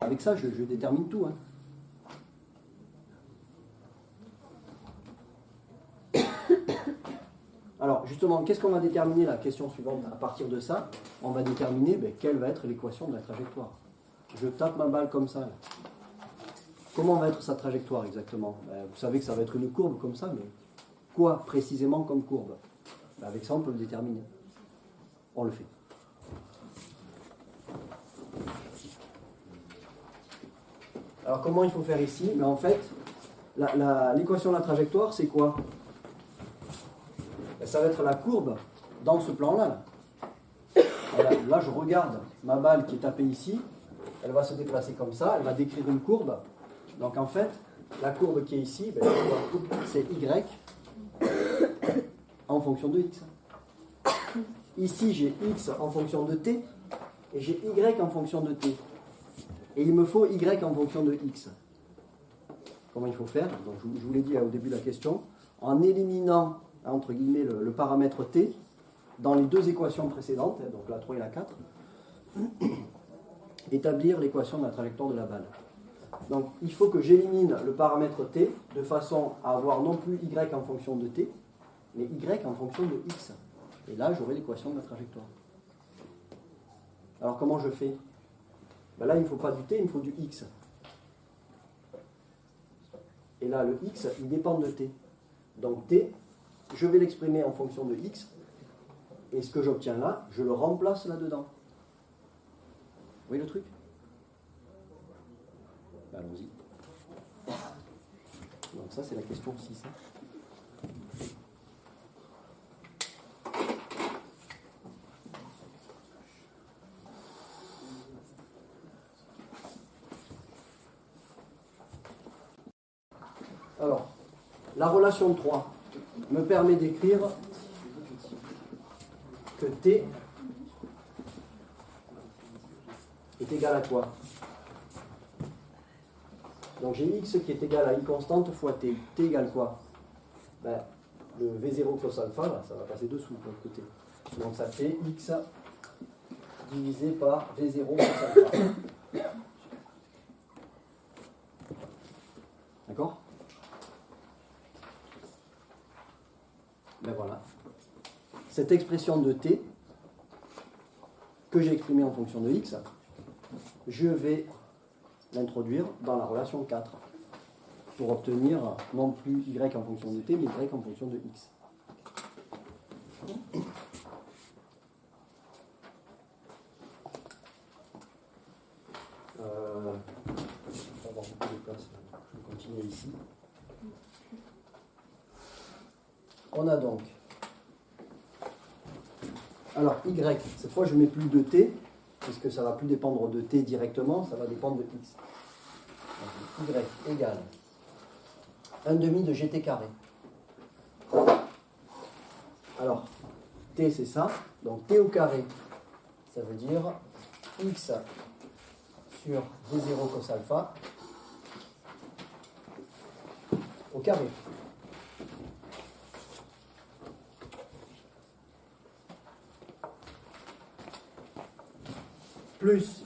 Avec ça, je détermine tout. Hein. Alors, justement, qu'est-ce qu'on va déterminer la question suivante? À partir de ça, on va déterminer quelle va être l'équation de la trajectoire. Je tape ma balle comme ça. Là. Comment va être sa trajectoire exactement? Vous savez que ça va être une courbe comme ça, mais quoi précisément comme courbe? Avec ça, on peut le déterminer. On le fait. Alors, comment il faut faire ici? En fait, l'équation de la trajectoire, c'est quoi? Ça va être la courbe dans ce plan-là. Là, je regarde ma balle qui est tapée ici. Elle va se déplacer comme ça. Elle va décrire une courbe. Donc, en fait, la courbe qui est ici, c'est Y en fonction de X. Ici, j'ai X en fonction de T et j'ai Y en fonction de T. Et il me faut Y en fonction de X. Comment il faut faire? Donc, je vous l'ai dit au début de la question. En éliminant, entre guillemets, le paramètre T dans les deux équations précédentes, donc la 3 et la 4, établir l'équation de la trajectoire de la balle. Donc, il faut que j'élimine le paramètre T de façon à avoir non plus Y en fonction de T, mais Y en fonction de X. Et là, j'aurai l'équation de la trajectoire. Alors, comment je fais? Là, il ne me faut pas du T, il me faut du X. Et là, le X, il dépend de T. Donc, T, je vais l'exprimer en fonction de X. Et ce que j'obtiens là, je le remplace là-dedans. Vous voyez le truc? Allons-y. Donc ça, c'est la question 6. Alors, la relation 3 me permet d'écrire que T est égal à quoi? Donc j'ai X qui est égal à I constante fois T. T égale quoi? Le V0 cos alpha, là, ça va passer dessous de l'autre côté. Donc ça fait X divisé par V0 cos alpha. D'accord? Voilà. Cette expression de T, que j'ai exprimée en fonction de X, je vais l'introduire dans la relation 4 pour obtenir non plus Y en fonction de T, mais Y en fonction de X. On va avoir beaucoup de place. Je vais continuer ici. On a donc, alors Y, cette fois je ne mets plus de T, puisque ça ne va plus dépendre de T directement, ça va dépendre de X. Donc, Y égale 1 demi de GT carré. Alors, T c'est ça, donc T au carré, ça veut dire X sur V0 cos alpha au carré. Plus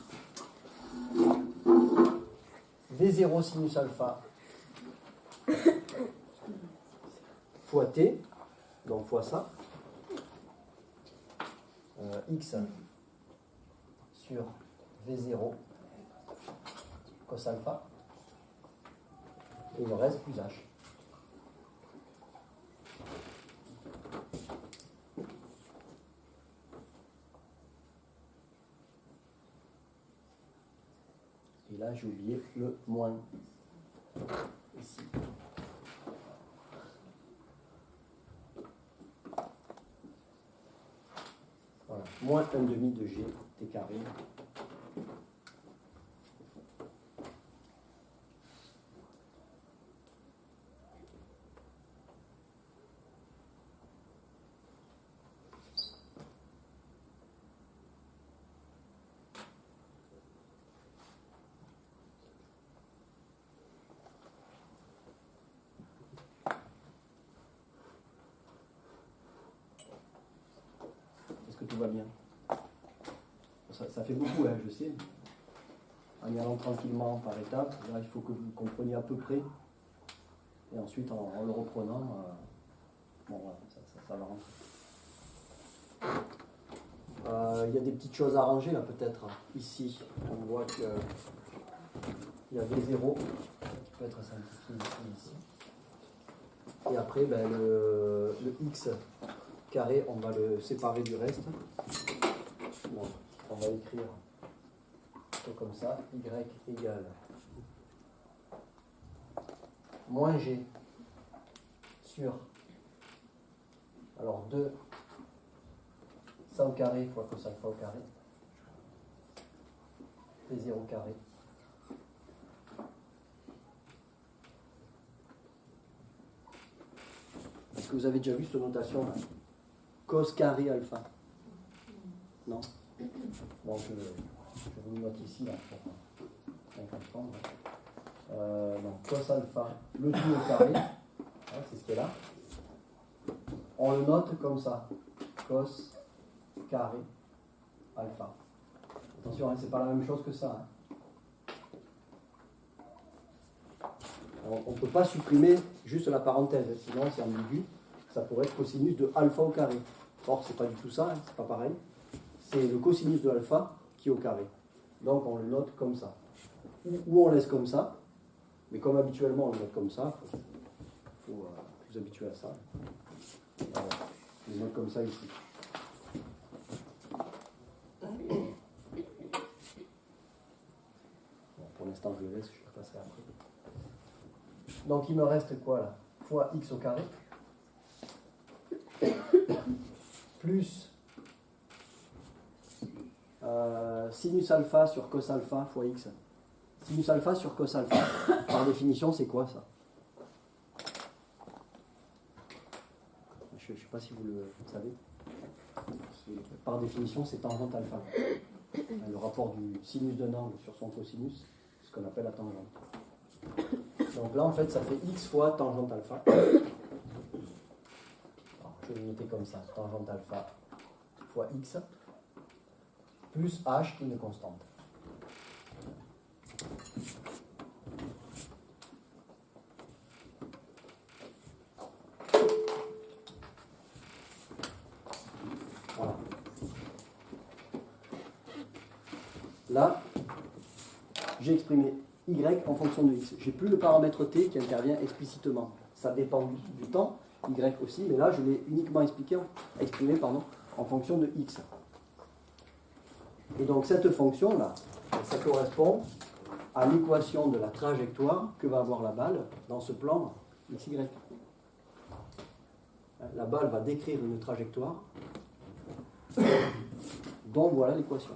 V0 sinus alpha fois T, donc fois ça, X sur V0 cos alpha, et le reste plus H. Et là, j'ai oublié le moins. Ici. Voilà. Moins 1 demi de G T carré. Tout va bien. Ça fait beaucoup, hein, je sais. en y allant tranquillement par étapes. Là, il faut que vous compreniez à peu près. Et ensuite, en le reprenant, bon, voilà, ça va rentrer. Il y a des petites choses à ranger là, peut-être. Ici, on voit qu'il y a V0 qui peut être simplifié ici. Et après, ben, le x carré, on va le séparer du reste. Donc, on va écrire comme ça, y égale moins g sur, alors 2 ça au carré fois cos alpha au carré, et 0 carré. Est-ce que vous avez déjà vu cette notation là? Cos carré alpha? Non? Donc je vous le note ici là, pour bien comprendre. Donc cos alpha, le tout au carré, hein, c'est ce qui est là. On le note comme ça, cos carré alpha. Attention, hein, c'est pas la même chose que ça. Hein. On ne peut pas supprimer juste la parenthèse, sinon c'est ambigu. Ça pourrait être cosinus de alpha au carré. Or, c'est pas du tout ça, hein, c'est pas pareil. C'est le cosinus de alpha qui est au carré. Donc on le note comme ça. Ou on laisse comme ça. Mais comme habituellement on le note comme ça, il faut vous habituer à ça. Voilà. Je le note comme ça ici. Bon, pour l'instant je le laisse, je vais passer après. Donc il me reste quoi là? Fois x au carré. Plus sinus alpha sur cos alpha fois x. Sinus alpha sur cos alpha, par définition, c'est quoi ça? Je ne sais pas si vous le savez. Par définition, c'est tangente alpha. Le rapport du sinus d'un angle sur son cosinus, c'est ce qu'on appelle la tangente. Donc là, en fait, ça fait x fois tangente alpha. Alors, je vais le noter comme ça, tangente alpha fois x, plus h qui est une constante. Voilà. Là, j'ai exprimé y en fonction de x. J'ai plus le paramètre t qui intervient explicitement. Ça dépend du temps, y aussi, mais là, je l'ai uniquement exprimé en fonction de x. Et donc cette fonction-là, ça correspond à l'équation de la trajectoire que va avoir la balle dans ce plan xy. La balle va décrire une trajectoire, donc voilà l'équation.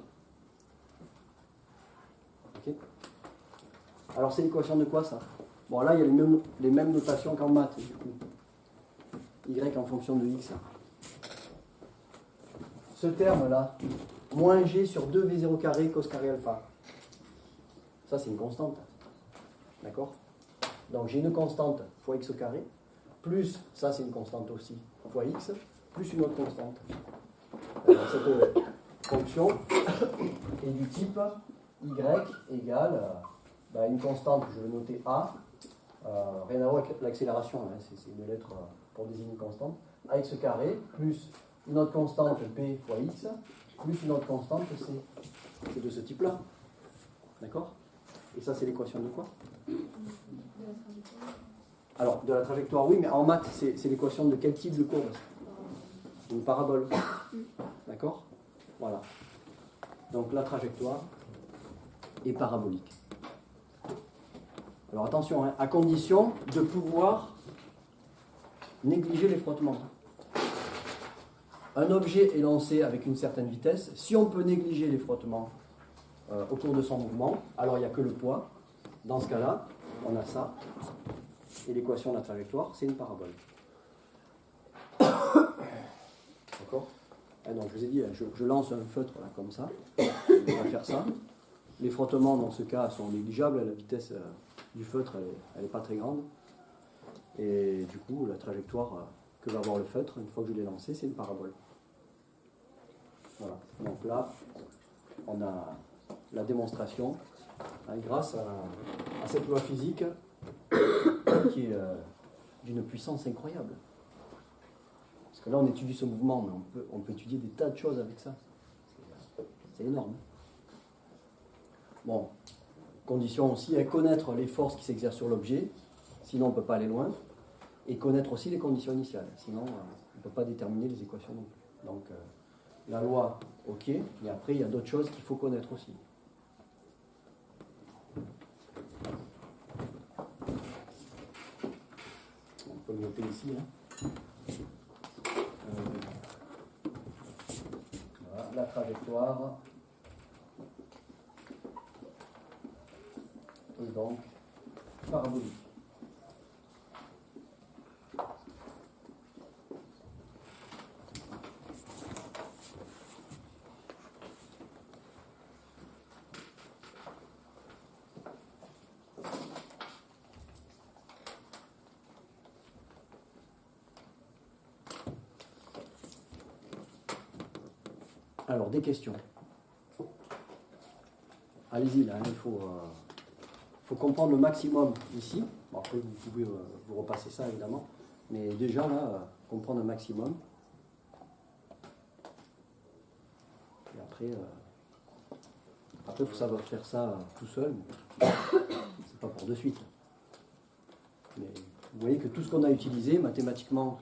Okay. Alors c'est l'équation de quoi ça? Bon là il y a les mêmes notations qu'en maths du coup. Y en fonction de x. Ce terme-là, moins g sur 2v0 carré cos carré alpha. Ça, c'est une constante. D'accord? Donc, j'ai une constante fois x au carré, plus, ça, c'est une constante aussi, fois x, plus une autre constante. Cette fonction est du type y égale une constante, je vais noter a, rien à voir avec l'accélération, hein, c'est une lettre pour désigner une constante, ax carré, plus une autre constante p fois x, plus une autre constante c. C'est de ce type-là. D'accord? Et ça, c'est l'équation de quoi? Alors, de la trajectoire, oui, mais en maths, c'est l'équation de quel type de courbe? Une parabole. D'accord? Voilà. Donc, la trajectoire est parabolique. Alors, attention, hein, à condition de pouvoir négliger les frottements. Un objet est lancé avec une certaine vitesse. Si on peut négliger les frottements au cours de son mouvement, alors il n'y a que le poids. Dans ce cas-là, on a ça. Et l'équation de la trajectoire, c'est une parabole. D'accord? Donc je vous ai dit, je lance un feutre là, comme ça. On va faire ça. Les frottements, dans ce cas, sont négligeables. La vitesse du feutre, elle n'est pas très grande. Et du coup, la trajectoire que va avoir le feutre, une fois que je l'ai lancé, c'est une parabole. Voilà. Donc là, on a la démonstration grâce à cette loi physique qui est d'une puissance incroyable. Parce que là, on étudie ce mouvement, mais on peut étudier des tas de choses avec ça. C'est énorme. Bon, condition aussi, connaître les forces qui s'exercent sur l'objet, sinon on ne peut pas aller loin, et connaître aussi les conditions initiales, sinon on ne peut pas déterminer les équations non plus. Donc, la loi, ok, mais après, il y a d'autres choses qu'il faut connaître aussi. On peut le noter ici. Hein. Voilà, la trajectoire. Et donc, parabolique. Alors, des questions. Allez-y, là, il faut comprendre le maximum ici. Bon, après, vous pouvez vous repasser ça, évidemment. Mais déjà, là, comprendre un maximum. Et après, il faut savoir faire ça tout seul. C'est pas pour de suite. Mais vous voyez que tout ce qu'on a utilisé, mathématiquement,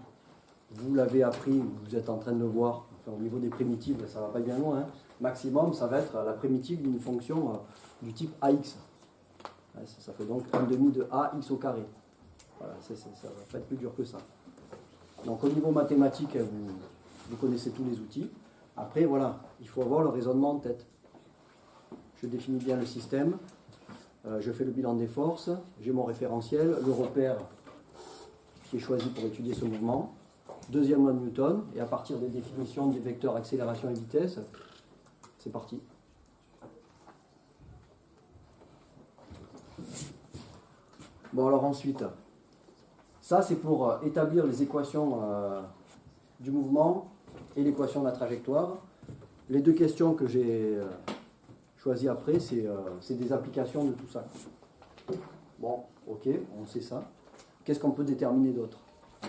vous l'avez appris, vous êtes en train de le voir. Enfin, au niveau des primitives, ça ne va pas bien loin. Hein. Maximum, ça va être la primitive d'une fonction du type AX. Ça fait donc 1/2 de AX au carré. Voilà, ça ne va pas être plus dur que ça. Donc au niveau mathématique, vous connaissez tous les outils. Après, voilà, il faut avoir le raisonnement en tête. Je définis bien le système, je fais le bilan des forces, j'ai mon référentiel, le repère qui est choisi pour étudier ce mouvement. Deuxième loi de Newton, et à partir des définitions des vecteurs accélération et vitesse, c'est parti. Bon, alors ensuite, ça c'est pour établir les équations du mouvement et l'équation de la trajectoire. Les deux questions que j'ai choisies après, c'est des applications de tout ça. Bon, ok, on sait ça. Qu'est-ce qu'on peut déterminer d'autre ?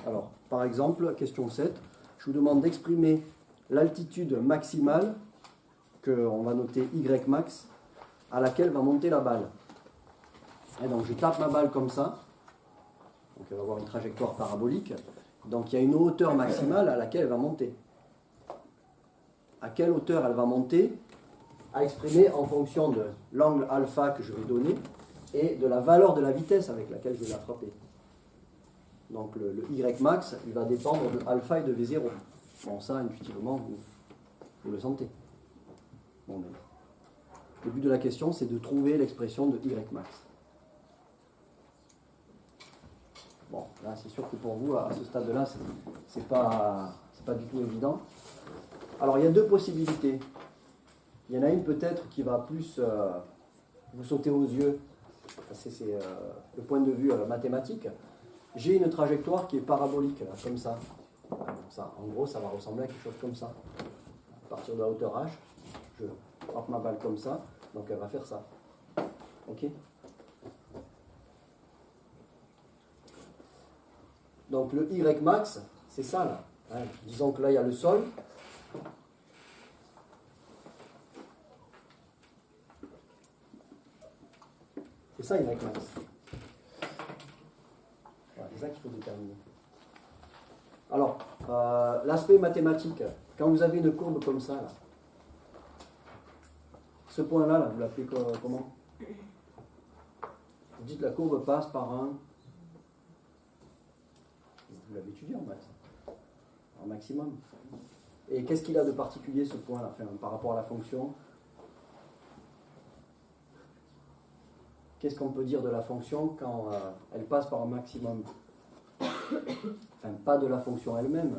Alors, par exemple, question 7, je vous demande d'exprimer l'altitude maximale, qu'on va noter Y max, à laquelle va monter la balle. Et donc, je tape ma balle comme ça, donc elle va avoir une trajectoire parabolique, donc il y a une hauteur maximale à laquelle elle va monter. À quelle hauteur elle va monter, à exprimer en fonction de l'angle alpha que je vais donner et de la valeur de la vitesse avec laquelle je vais la frapper. Donc le Y max, il va dépendre de alpha et de V0. Bon, ça, intuitivement, vous le sentez. Bon, mais le but de la question, c'est de trouver l'expression de Y max. Bon, là, c'est sûr que pour vous, à ce stade-là, c'est pas du tout évident. Alors, il y a deux possibilités. Il y en a une peut-être qui va plus vous sauter aux yeux. C'est le point de vue mathématique. J'ai une trajectoire qui est parabolique, là, comme ça. Ça. En gros, ça va ressembler à quelque chose comme ça. À partir de la hauteur h, je frappe ma balle comme ça, donc elle va faire ça. Ok ? Donc le Y max, c'est ça là. Hein, disons que là, il y a le sol. C'est ça Y max. C'est ça qu'il faut déterminer. Alors, l'aspect mathématique, quand vous avez une courbe comme ça, là, ce point-là, là, vous l'appelez comment ? Vous dites la courbe passe par un... Vous l'avez étudié en maths. Un maximum. Et qu'est-ce qu'il a de particulier ce point-là, enfin, par rapport à la fonction ? Qu'est-ce qu'on peut dire de la fonction quand elle passe par un maximum ? Enfin, pas de la fonction elle-même,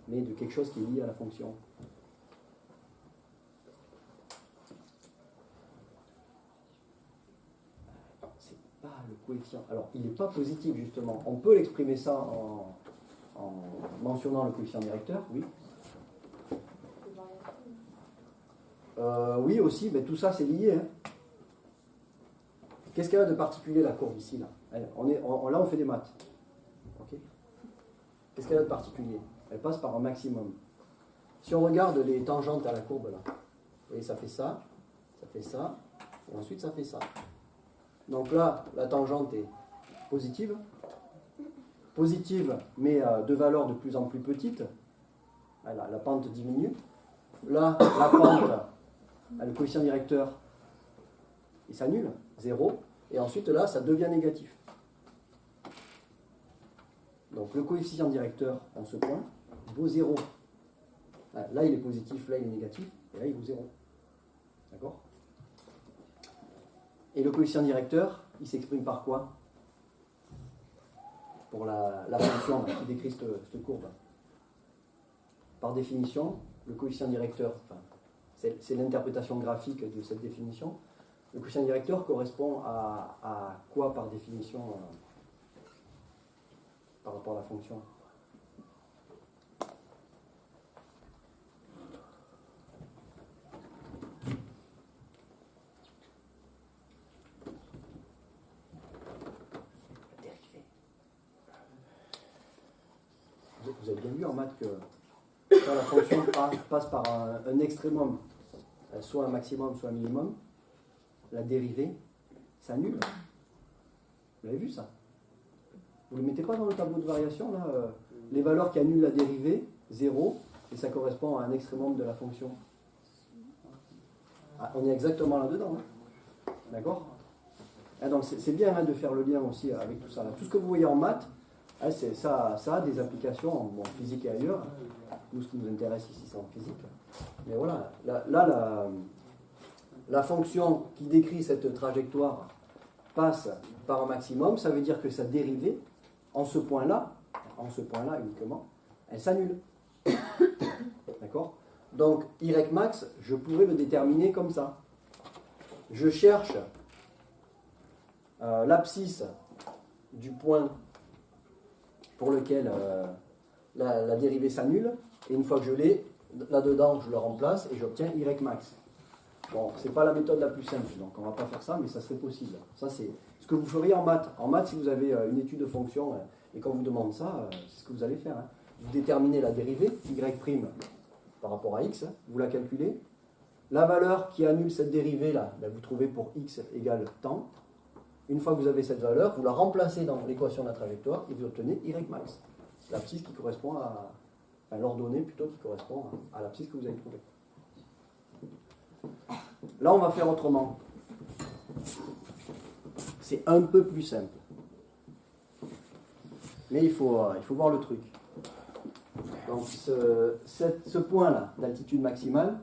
mais de quelque chose qui est lié à la fonction. C'est pas le coefficient. Alors, il n'est pas positif, justement. On peut l'exprimer ça en mentionnant le coefficient directeur, oui. Oui, aussi, mais tout ça, c'est lié. Hein. Qu'est-ce qu'elle a de particulier la courbe ici là? Là, on fait des maths. Okay. Qu'est-ce qu'elle a de particulier? Elle passe par un maximum. Si on regarde les tangentes à la courbe là, vous voyez, ça fait ça, et ensuite ça fait ça. Donc là, la tangente est positive, mais de valeur de plus en plus petite. La pente diminue. Là, la pente, le coefficient directeur, il s'annule, 0. Et ensuite, là, ça devient négatif. Donc, le coefficient directeur, en ce point, vaut 0. Là, il est positif, là, il est négatif, et là, il vaut 0. D'accord? Et le coefficient directeur, il s'exprime par quoi? Pour la fonction qui décrit cette courbe. Par définition, le coefficient directeur, c'est l'interprétation graphique de cette définition. Le coefficient directeur correspond à quoi par définition par rapport à la fonction? Vous avez bien vu en maths que quand la fonction passe par un extrémum, soit un maximum, soit un minimum, la dérivée s'annule. Vous avez vu ça? Vous ne le mettez pas dans le tableau de variation, là, les valeurs qui annulent la dérivée, 0, et ça correspond à un extrémum de la fonction. On est exactement là-dedans. Hein. D'accord? Donc c'est bien de faire le lien aussi avec tout ça. Là. Tout ce que vous voyez en maths, ça a des applications en physique et ailleurs. Nous, ce qui nous intéresse ici, c'est en physique. Mais voilà, là, la fonction qui décrit cette trajectoire passe par un maximum, ça veut dire que sa dérivée, en ce point-là uniquement, elle s'annule. D'accord? Donc, y max, je pourrais le déterminer comme ça. Je cherche l'abscisse du point pour lequel la dérivée s'annule, et une fois que je l'ai, là-dedans, je le remplace et j'obtiens y max. Bon, c'est pas la méthode la plus simple, donc on va pas faire ça, mais ça serait possible. Ça, c'est ce que vous feriez en maths. En maths, si vous avez une étude de fonction et qu'on vous demande ça, c'est ce que vous allez faire. Hein. Vous déterminez la dérivée, y' par rapport à x, vous la calculez. La valeur qui annule cette dérivée-là, vous trouvez pour x égale tant. Une fois que vous avez cette valeur, vous la remplacez dans l'équation de la trajectoire et vous obtenez y max. L'abscisse qui correspond à l'ordonnée plutôt qui correspond à l'abscisse que vous avez trouvée. Là, on va faire autrement. C'est un peu plus simple. Mais il faut voir le truc. Donc, ce point-là, d'altitude maximale,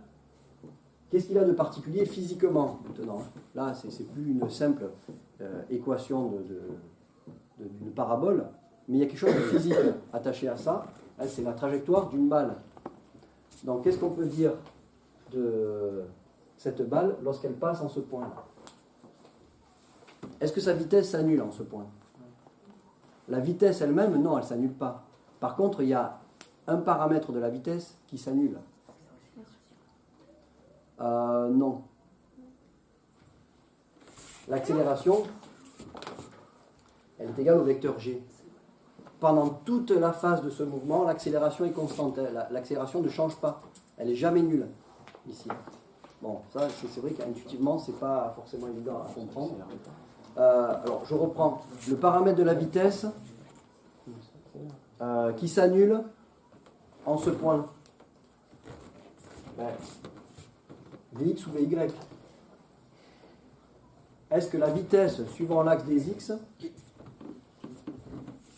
qu'est-ce qu'il a de particulier physiquement maintenant? Là, c'est plus une simple équation d'une parabole, mais il y a quelque chose de physique attaché à ça. C'est la trajectoire d'une balle. Donc, qu'est-ce qu'on peut dire de cette balle lorsqu'elle passe en ce point-là? Est-ce que sa vitesse s'annule en ce point? La vitesse elle-même, non, elle ne s'annule pas. Par contre, il y a un paramètre de la vitesse qui s'annule. Non. L'accélération, elle est égale au vecteur g. Pendant toute la phase de ce mouvement, l'accélération est constante. L'accélération ne change pas. Elle n'est jamais nulle, ici. Bon, ça, c'est vrai qu'intuitivement, ce n'est pas forcément évident à comprendre. Alors, je reprends. Le paramètre de la vitesse qui s'annule en ce point. Vx ou Vy. Est-ce que la vitesse suivant l'axe des x,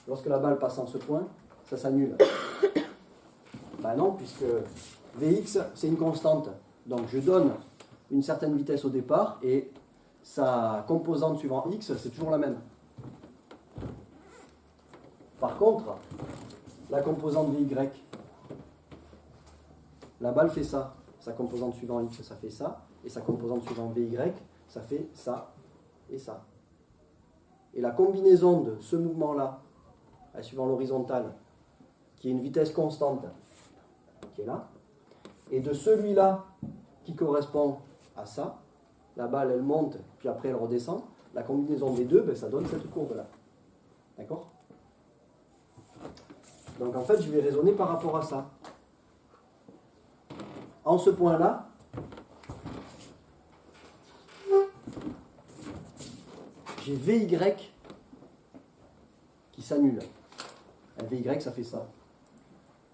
lorsque la balle passe en ce point, ça s'annule? Non, puisque Vx, c'est une constante. Donc je donne une certaine vitesse au départ et sa composante suivant x, c'est toujours la même. Par contre, la composante Vy, la balle fait ça. Sa composante suivant x, ça fait ça. Et sa composante suivant Vy, ça fait ça et ça. Et la combinaison de ce mouvement-là, suivant l'horizontale, qui est une vitesse constante, qui est là, et de celui-là, qui correspond à ça, la balle, elle monte, puis après elle redescend, la combinaison des deux, ben, ça donne cette courbe-là. D'accord? Donc en fait, je vais raisonner par rapport à ça. En ce point-là, j'ai VY qui s'annule. Un VY, ça fait ça.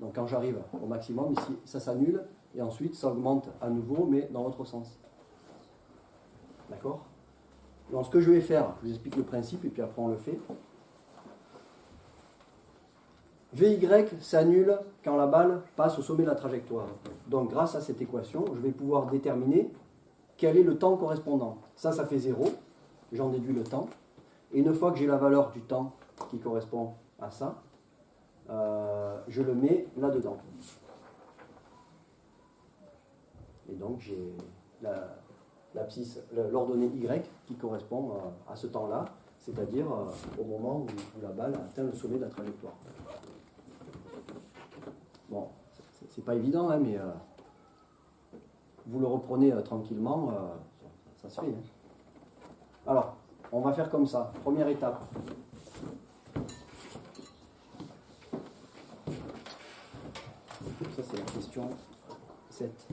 Donc quand j'arrive au maximum, ici, ça s'annule, et ensuite ça augmente à nouveau, mais dans l'autre sens. D'accord? Donc ce que je vais faire, je vous explique le principe, et puis après on le fait. VY s'annule quand la balle passe au sommet de la trajectoire. Donc grâce à cette équation, je vais pouvoir déterminer quel est le temps correspondant. Ça fait 0, j'en déduis le temps. Et une fois que j'ai la valeur du temps qui correspond à ça, je le mets là-dedans. Et donc j'ai l'ordonnée Y qui correspond à ce temps-là, c'est-à-dire au moment où la balle atteint le sommet de la trajectoire. Bon, c'est pas évident, hein, mais vous le reprenez tranquillement, ça se fait. Hein. Alors, on va faire comme ça. Première étape. Ça, c'est la question 7.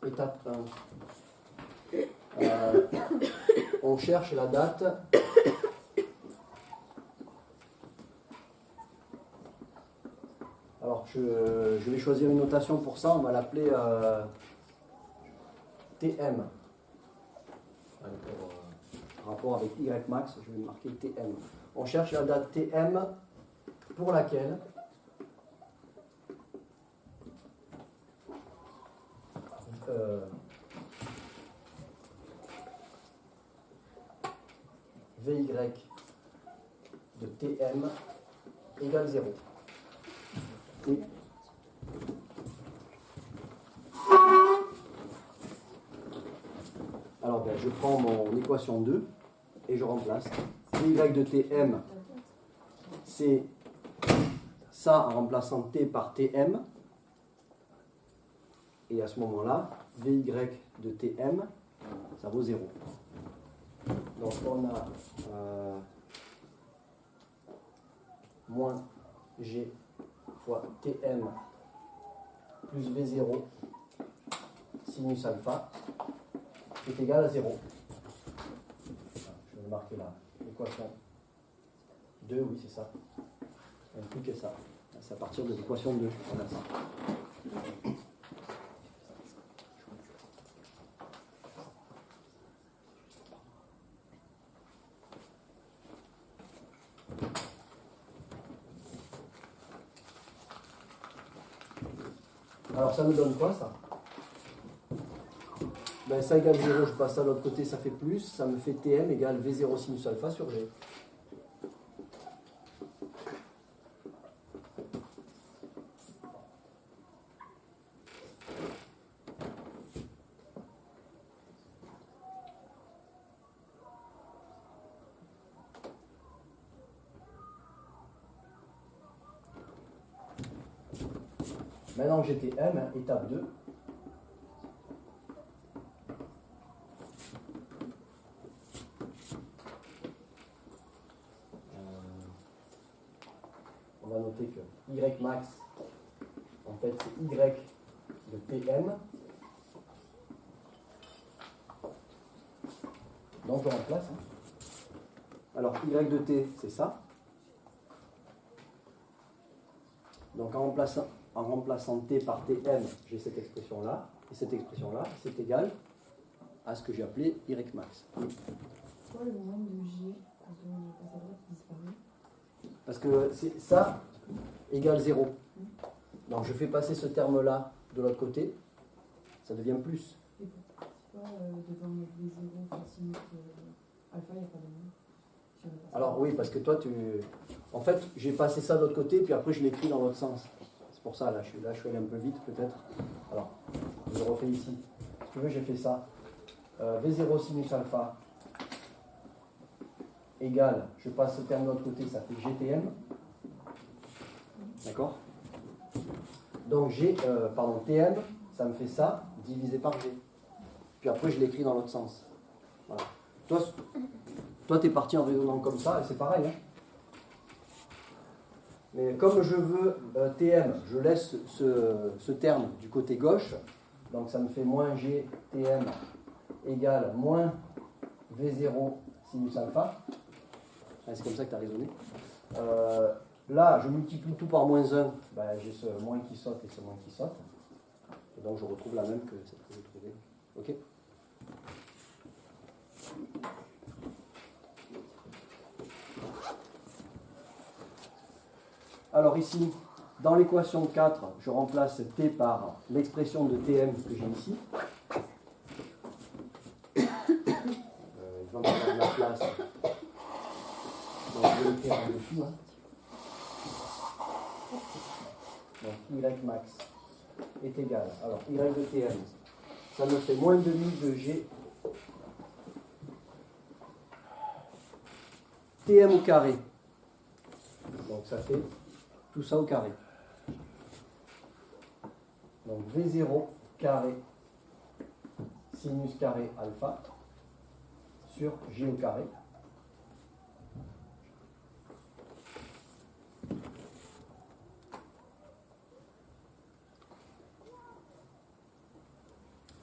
Étape 1. On cherche la date alors je vais choisir une notation pour ça, on va l'appeler TM en rapport avec Y max, je vais marquer TM. On cherche la date TM pour laquelle VY de TM égale 0. Oui. Alors je prends mon équation 2 et je remplace. VY de TM, c'est ça en remplaçant T par TM. Et à ce moment-là, VY de TM, ça vaut 0. Donc on a moins G fois Tm plus V0 sinus alpha est égal à 0. Je vais le marquer là. L'équation 2, oui c'est ça. Il n'y a plus que ça. C'est à partir de l'équation 2 qu'on a ça. Alors ça nous donne quoi ça? Ben, ça égale 0, je passe à l'autre côté, ça fait plus, ça me fait Tm égale V0 sinus alpha sur G. Maintenant que j'ai Tm, hein, étape 2. On va noter que Y max, en fait, c'est Y de Tm. Donc je remplace. Hein. Alors Y de T, c'est ça. Donc en remplaçant T par Tm, j'ai cette expression-là. Et cette expression-là, c'est égal à ce que j'ai appelé Y max. Pourquoi le nombre de G quand on passe à droite disparaît? Parce que ça égale 0. Donc je fais passer ce terme-là de l'autre côté, ça devient plus. Et pourquoi devant le V0 sur sinus alpha, il n'y a pas de nom? Alors oui, parce que toi, en fait, j'ai passé ça de l'autre côté, puis après je l'écris dans l'autre sens. C'est pour ça, là, je suis allé un peu vite peut-être. Alors, je le refais ici. Si tu veux, j'ai fait ça. V0 sinus alpha égale, je passe ce terme de l'autre côté, ça fait GTM. D'accord? Donc Tm, ça me fait ça, divisé par G. Puis après, je l'écris dans l'autre sens. Voilà. Toi tu es parti en raisonnant comme ça, et c'est pareil. Hein. Mais comme je veux Tm, je laisse ce terme du côté gauche. Donc ça me fait moins G Tm égale moins V0 sinus alpha. C'est comme ça que tu as raisonné. Là, je multiplie tout par moins 1. Ben, j'ai ce moins qui saute et ce moins qui saute. Et donc je retrouve la même que celle que j'ai trouvée. OK ? Alors ici, dans l'équation 4, je remplace T par l'expression de Tm que j'ai ici. Je vais en prendre la place. Donc je vais l'écrire en dessous. Hein. Donc Y max est égal. Alors Y de Tm, ça me fait moins demi de G Tm au carré. Donc ça fait tout ça au carré. Donc V0 carré sinus carré alpha sur G au carré.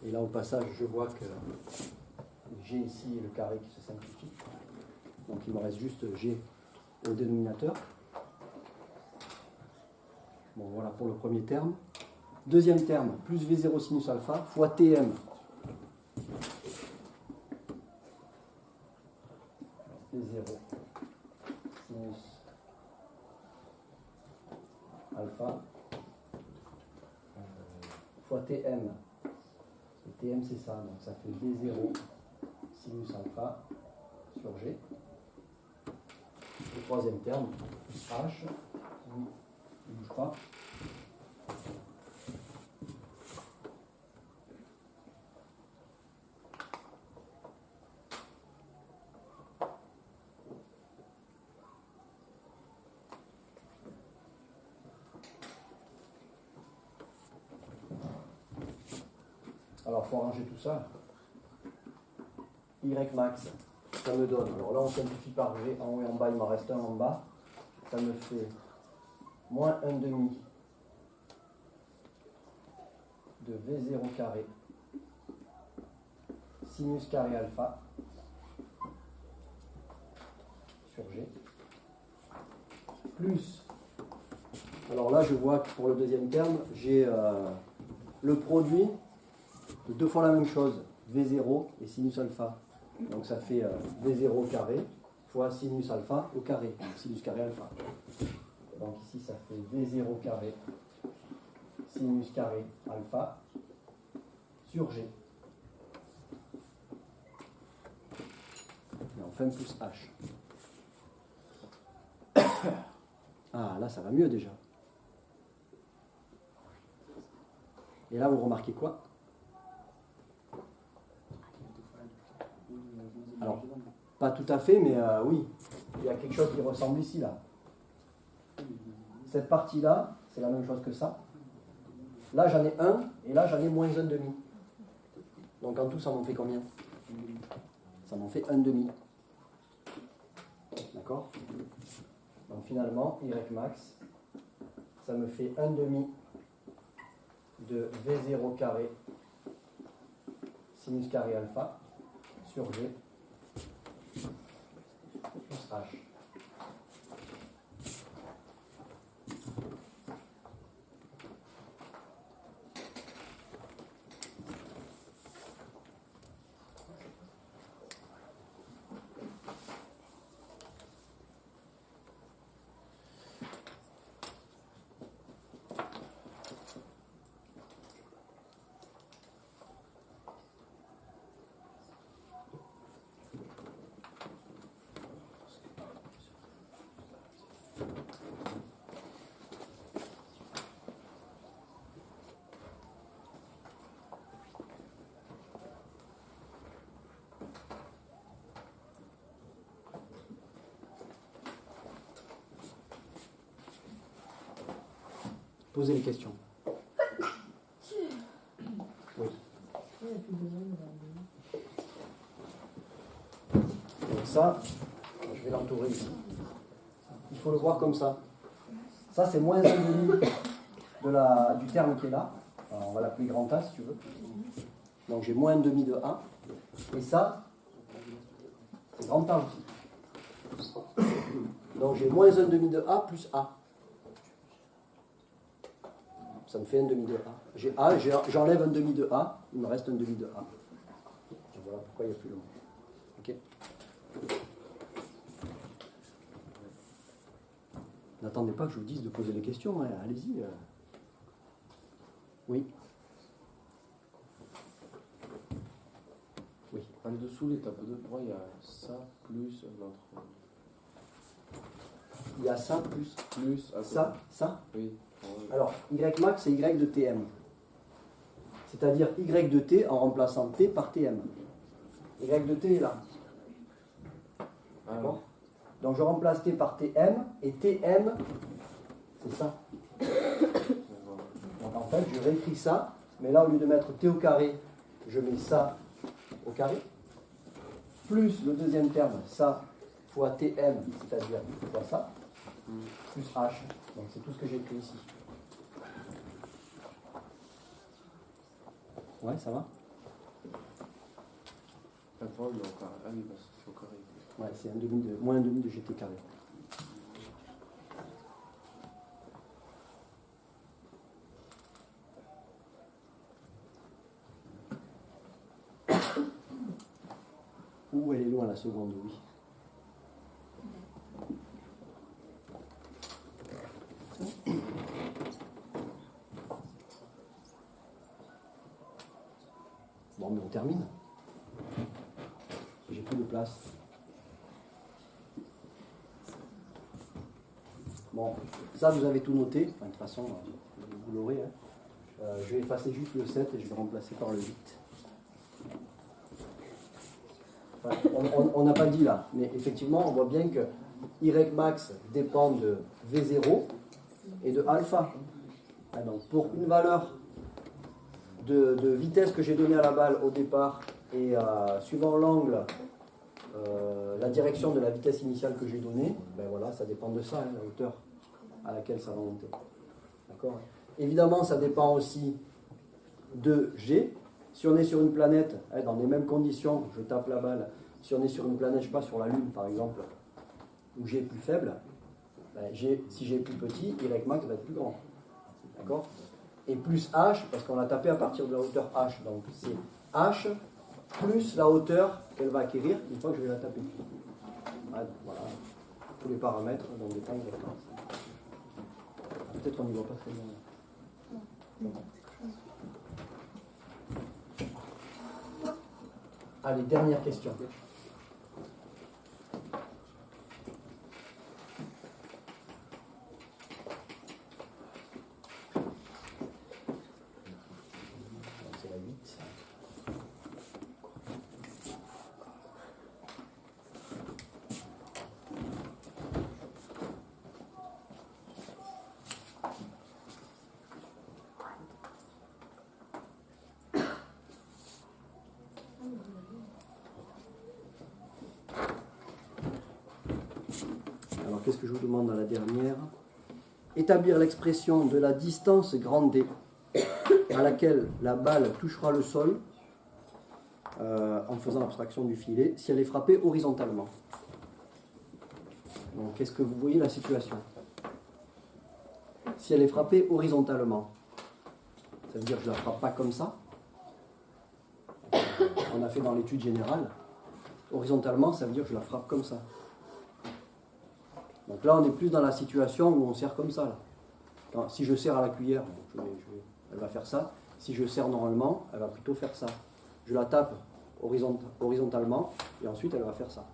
Et là au passage je vois que G ici est le carré qui se simplifie. Donc il me reste juste G au dénominateur. Bon voilà pour le premier terme. Deuxième terme, plus V0 sinus alpha fois Tm. V0 sinus alpha fois Tm. Et Tm c'est ça, donc ça fait V0 sinus alpha sur G. Le troisième terme, plus H, il ne bouge pas. Alors, il faut arranger tout ça. Y max, ça me donne. Alors là, on simplifie par G. En haut et en bas, il m'en reste un en bas. Ça me fait moins 1 demi de V0 carré sinus carré alpha sur G. Plus, alors là, je vois que pour le deuxième terme, j'ai le produit de deux fois la même chose, V0 et sinus alpha. Donc ça fait V0 au carré fois sinus alpha au carré, donc sinus carré alpha. Donc ici ça fait V0 carré sinus carré alpha sur G. Et enfin plus H. Ah là ça va mieux déjà. Et là vous remarquez quoi ? Alors, pas tout à fait, mais oui, il y a quelque chose qui ressemble ici, là. Cette partie-là, c'est la même chose que ça. Là, j'en ai 1, et là, j'en ai moins 1 demi. Donc, en tout, ça m'en fait combien ? Ça m'en fait 1 demi. D'accord ? Donc, finalement, Y max, ça me fait 1 demi de V0 carré sinus carré alpha sur G plus H. Posez les questions. il y a plus de vol, Donc ça, je vais l'entourer ici. Il faut le voir comme ça. Ça, c'est moins 1,5 du terme qui est là. Alors, on va l'appeler grand A si tu veux. Donc j'ai moins 1,5 de A. Et ça, c'est grand A aussi. Donc j'ai moins 1,5 de A plus A. Ça me fait 1,5 de A. J'ai A, j'enlève 1,5 de A, il me reste 1,5 de A. Et voilà pourquoi il n'y a plus le mot. Ok. N'attendez pas que je vous dise de poser les questions, hein. Allez-y. Oui. Oui. En dessous, l'étape 2, pour moi, il y a ça plus notre. Il y a ça plus ça. Ça. Oui. Alors, Y max, c'est Y de Tm. C'est-à-dire Y de T en remplaçant T par Tm. Y de T est là. D'accord ? Donc je remplace T par Tm, et Tm, c'est ça. Donc en fait, je réécris ça, mais là, au lieu de mettre T au carré, je mets ça au carré, plus le deuxième terme, ça fois Tm, c'est-à-dire fois ça, plus H. Donc c'est tout ce que j'ai écrit ici. Ouais, ça va ? Attends, il est au carré. Ah oui, parce que c'est au carré. Ouais, c'est moins 1,5 de GT carré. Ouh, elle est loin la seconde, oui. Bon, mais on termine. J'ai plus de place. Bon, ça vous avez tout noté. Enfin, de toute façon, vous l'aurez. Hein. Je vais effacer juste le 7 et je vais remplacer par le 8. Enfin, on n'a pas dit là, mais effectivement, on voit bien que Y max dépend de V0 et de alpha. Donc, pour une valeur de vitesse que j'ai donnée à la balle au départ et suivant l'angle, la direction de la vitesse initiale que j'ai donnée, ben voilà, ça dépend de ça, hein, la hauteur à laquelle ça va monter. D'accord ? Évidemment, ça dépend aussi de G. Si on est sur une planète, hein, dans les mêmes conditions, je tape la balle, si on est sur une planète, je ne sais pas, sur la Lune par exemple, où G est plus faible, ben si G est plus petit, Y max va être plus grand. D'accord ? Et plus H, parce qu'on l'a tapé à partir de la hauteur H. Donc c'est H plus la hauteur qu'elle va acquérir une fois que je vais la taper. Voilà, tous les paramètres dont dépend le temps. Peut-être qu'on n'y voit pas très bien. Allez, dernière question. C'est la 8. Alors, qu'est-ce que je vous demande à la dernière ? Établir l'expression de la distance grand D à laquelle la balle touchera le sol en faisant abstraction du filet si elle est frappée horizontalement. Donc, est-ce que vous voyez la situation ? Si elle est frappée horizontalement, ça veut dire que je ne la frappe pas comme ça. On a fait dans l'étude générale. Horizontalement, ça veut dire que je la frappe comme ça. Donc là, on est plus dans la situation où on serre comme ça. Là. Si je serre à la cuillère, elle va faire ça. Si je serre normalement, elle va plutôt faire ça. Je la tape horizontalement et ensuite elle va faire ça.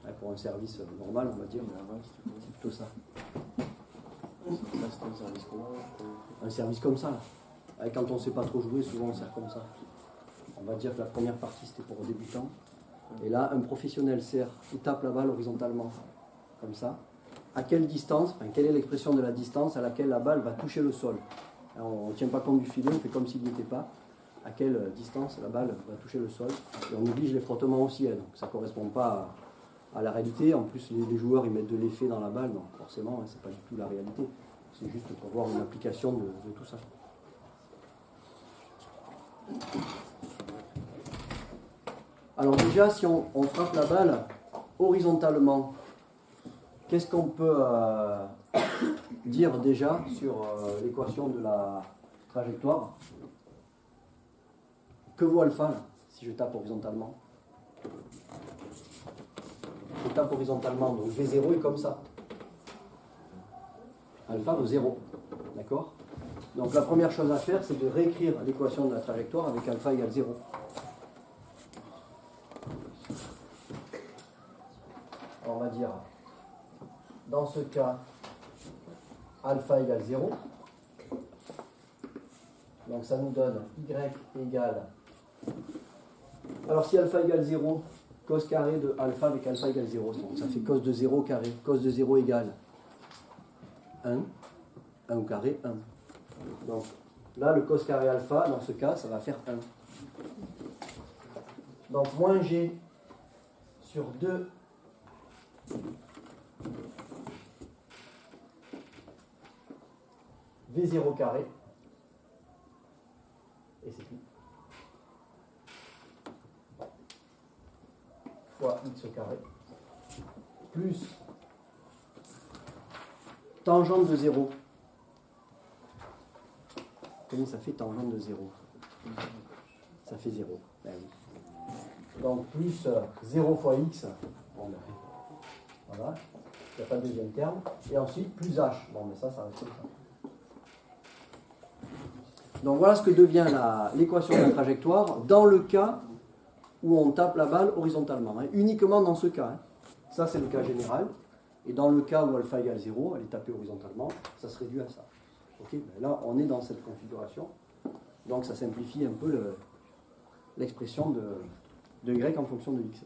Et pour un service normal, on va dire, c'est plutôt ça. C'est un service comment ? Un service comme ça. Là. Et quand on ne sait pas trop jouer, souvent on sert comme ça. On va dire que la première partie c'était pour débutants. Et là, un professionnel serre, il tape la balle horizontalement. Comme ça. À quelle distance, quelle est l'expression de la distance à laquelle la balle va toucher le sol ? Alors, on ne tient pas compte du filet, on fait comme s'il n'y était pas. à quelle distance la balle va toucher le sol. Et on oblige les frottements aussi, hein, donc ça ne correspond pas à la réalité. En plus, les joueurs ils mettent de l'effet dans la balle, donc forcément, hein, c'est pas du tout la réalité. C'est juste pour voir une application de tout ça. Alors déjà, si on frappe la balle horizontalement, qu'est-ce qu'on peut dire déjà sur l'équation de la trajectoire? Que vaut alpha là, si je tape horizontalement? Je tape horizontalement, donc V0 est comme ça. Alpha vaut 0. D'accord? Donc la première chose à faire, c'est de réécrire l'équation de la trajectoire avec alpha égale 0. On va dire, dans ce cas, alpha égale 0. Donc ça nous donne y égale... Alors si alpha égale 0, cos carré de alpha avec alpha égale 0. Donc ça fait cos de 0 carré. Cos de 0 égale 1. 1 au carré, 1. Donc là, le cos carré alpha, dans ce cas, ça va faire 1. Donc moins g sur 2 V0 carré. Et c'est tout. Fois x au carré. Plus tangente de 0. Combien ça fait tangente de 0? Ça fait 0. Ben oui. Donc plus 0 fois x. Bon, ben, voilà. Il n'y a pas de deuxième terme. Et ensuite plus h. Bon, mais ça reste comme ça. Donc voilà ce que devient l'équation de la trajectoire dans le cas où on tape la balle horizontalement. Hein. Uniquement dans ce cas. Hein. Ça, c'est le cas général. Et dans le cas où alpha égale 0, elle est tapée horizontalement, ça se réduit à ça. Okay, ben là, on est dans cette configuration. Donc ça simplifie un peu l'expression de y en fonction de x.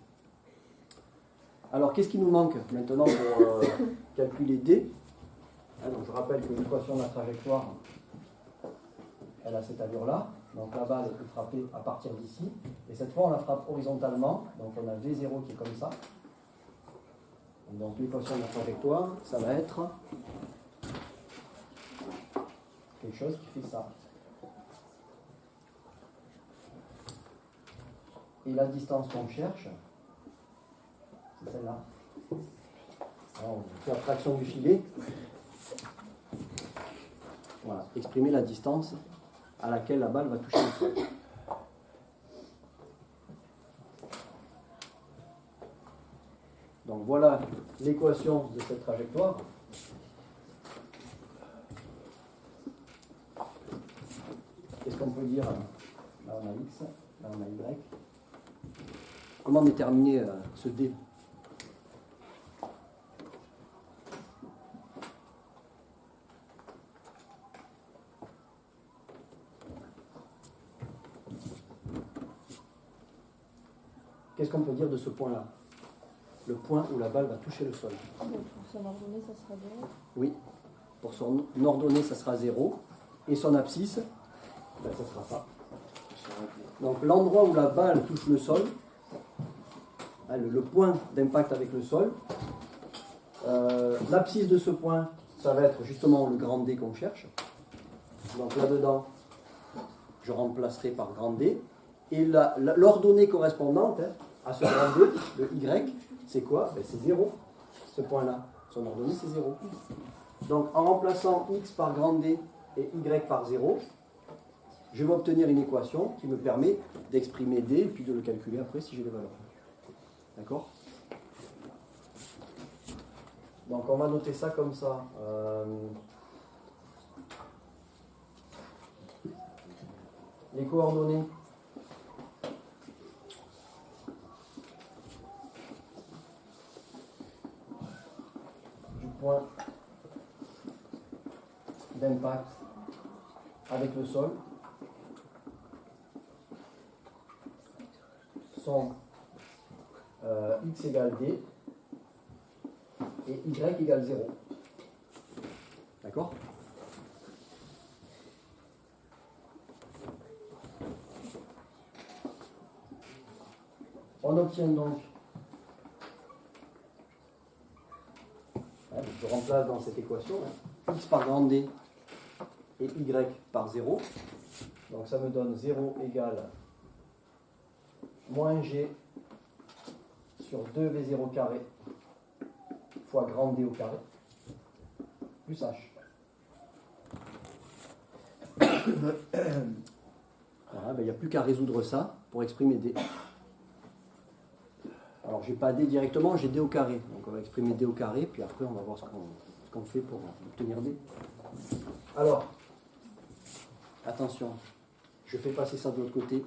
Alors, qu'est-ce qui nous manque maintenant pour calculer d? Donc, je rappelle que l'équation de la trajectoire, elle a cette allure-là. Donc la balle est frappée à partir d'ici. Et cette fois, on la frappe horizontalement. Donc on a V0 qui est comme ça. Donc l'équation de la trajectoire, ça va être quelque chose qui fait ça. Et la distance qu'on cherche, c'est celle-là. Alors, on fait la traction du filet. Voilà, exprimer la distance à laquelle la balle va toucher le sol. Donc voilà l'équation de cette trajectoire. Qu'est-ce qu'on peut dire? Là on a x, là on a y. Comment déterminer ce d? Qu'est-ce qu'on peut dire de ce point-là? Le point où la balle va toucher le sol. Pour son ordonnée, ça sera 0. Oui. Pour son ordonnée, ça sera 0. Et son abscisse, ben, ça sera ça. Donc l'endroit où la balle touche le sol, le point d'impact avec le sol, l'abscisse de ce point, ça va être justement le grand D qu'on cherche. Donc là-dedans, je remplacerai par grand D. Et l'ordonnée correspondante à ce grand D, le Y, c'est quoi? Ben, c'est 0, ce point-là. Son ordonnée, c'est 0. Donc, en remplaçant x par grand D et y par 0, je vais obtenir une équation qui me permet d'exprimer D et puis de le calculer après si j'ai les valeurs. D'accord? Donc, on va noter ça comme ça. Les coordonnées. Point d'impact avec le sol sont x égale d et y égale 0. D'accord? On obtient donc, je remplace dans cette équation, x par grand D et y par 0. Donc ça me donne 0 égale moins g sur 2v0 carré fois grand D au carré plus h. Voilà, il n'y a plus qu'à résoudre ça pour exprimer D. Alors j'ai pas D directement, j'ai D au carré. Donc on va exprimer D au carré, puis après on va voir ce qu'on fait pour obtenir D. Alors, attention, je fais passer ça de l'autre côté.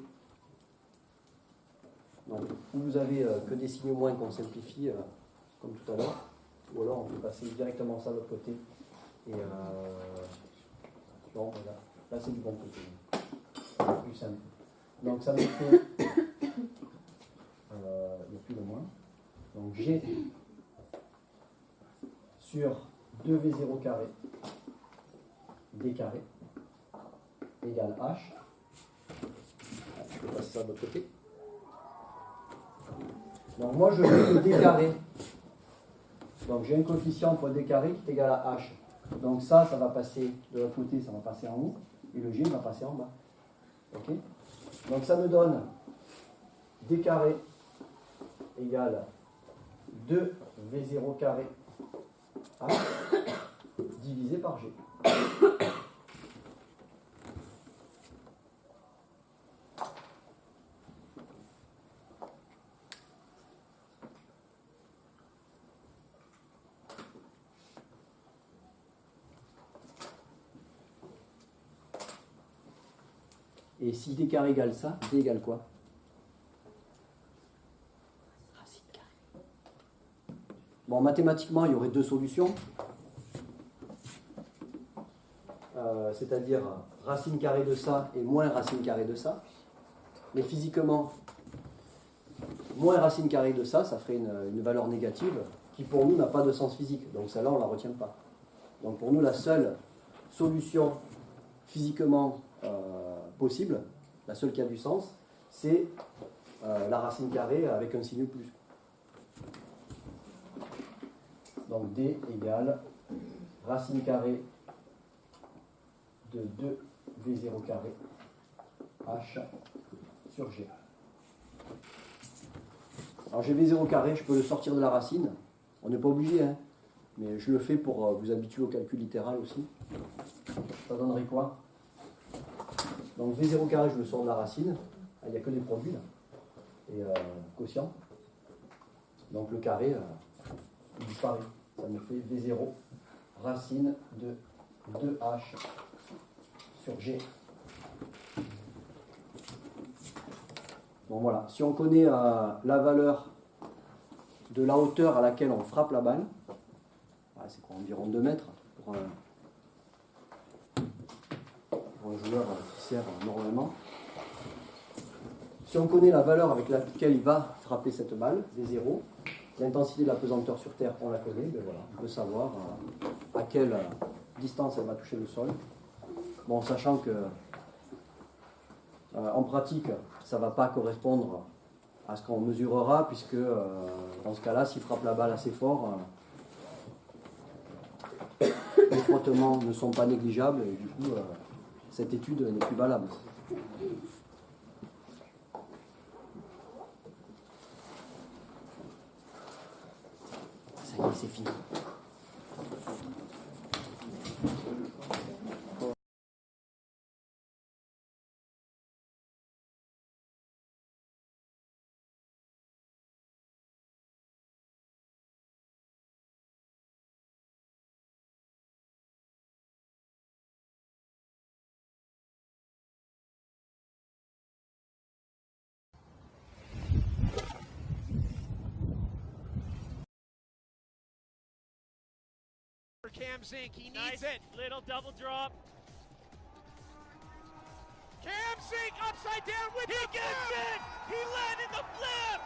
Donc, où vous avez que des signes moins qu'on simplifie, comme tout à l'heure, ou alors on fait passer directement ça de l'autre côté. Et bon, voilà. Là c'est du bon côté. C'est plus simple. Donc ça me fait, il n'y a plus de moins. Donc G sur 2V0 carré D carré égale H. Je vais passer ça de l'autre côté. Donc moi je veux le D carré. Donc j'ai un coefficient fois D carré qui est égal à H. Donc ça va passer de l'autre côté, ça va passer en haut. Et le G va passer en bas. Ok? Donc ça me donne D carré égale 2V0 carré H divisé par G. Et si D carré égale ça, D égale quoi? Racine carrée. Bon, mathématiquement, il y aurait deux solutions. C'est-à-dire racine carrée de ça et moins racine carrée de ça. Mais physiquement, moins racine carrée de ça, ça ferait une valeur négative qui pour nous n'a pas de sens physique. Donc celle-là, on ne la retient pas. Donc pour nous, la seule solution physiquement possible, la seule qui a du sens, c'est la racine carrée avec un signe plus. Donc D égale racine carrée de 2V0 carré H sur G. Alors j'ai V0 carré, je peux le sortir de la racine. On n'est pas obligé, hein, mais je le fais pour vous habituer au calcul littéral aussi. Ça donnerait quoi? Donc V0 carré, je le sors de la racine. Il n'y a que des produits là. Et quotient. Donc le carré, il disparaît. Ça me fait V0 racine de 2H sur G. Donc voilà, si on connaît la valeur de la hauteur à laquelle on frappe la balle, c'est quoi, environ 2 mètres pour un joueur qui sert normalement. Si on connaît la valeur avec laquelle il va frapper cette balle, V0, l'intensité de la pesanteur sur Terre, on la connaît, ben voilà, on peut savoir à quelle distance elle va toucher le sol. Bon, sachant que en pratique, ça ne va pas correspondre à ce qu'on mesurera, puisque dans ce cas-là, s'il frappe la balle assez fort, les frottements ne sont pas négligeables, et du coup, cette étude n'est plus valable. Ça y est, c'est fini. Cam Zink, he needs it. Little double drop. Cam Zink upside down with the flip. He gets it. He landed the flip.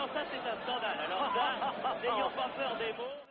non, ça c'est un scandale. Alors ça, n'ayons pas peur des mots.